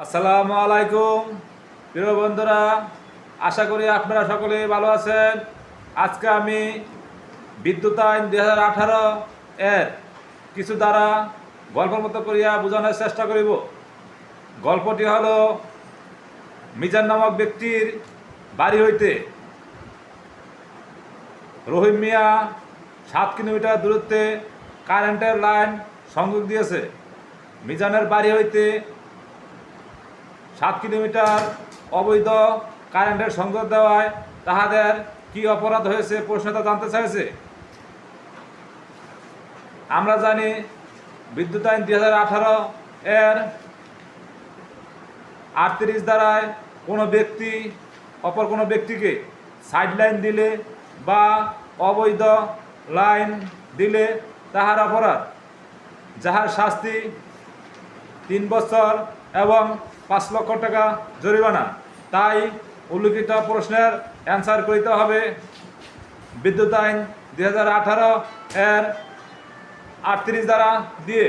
আসসালামু আলাইকুম প্রিয় বন্ধুরা, আশা করি আপনারা সকলে ভালো আছেন। আজকে আমি বিদ্যুৎ আইন 2018 এর কিছু দ্বারা গল্পের মতো করিয়া বোঝানোর চেষ্টা করিব। গল্পটি হলো মিজান নামক ব্যক্তির বাড়ি হইতে রহিম মিয়া 7 কিলোমিটার দূরত্বে কারেন্টের লাইন সংযোগ দিয়েছে। মিজানের বাড়ি হইতে 7 কিলোমিটার অবৈধ কারেন্টের সংযোগ দেওয়ায় তাহাদের কি অপরাধ হয়েছে প্রশ্নটা জানতে চাইছে। আমরা জানি বিদ্যুৎ আইন 2018 এর 38 ধারায় কোনো ব্যক্তি অপর কোনো ব্যক্তিকে সাইড লাইন দিলে বা অবৈধ লাইন দিলে তাহার অপরাধ, যাহার শাস্তি 3 বছর এবং 5 লক্ষ টাকা জরিমানা। তাই উল্লিখিত প্রশ্নের অ্যান্সার করিতে হবে বিদ্যুৎ আইন 2018 এর 38 ধারা দিয়ে।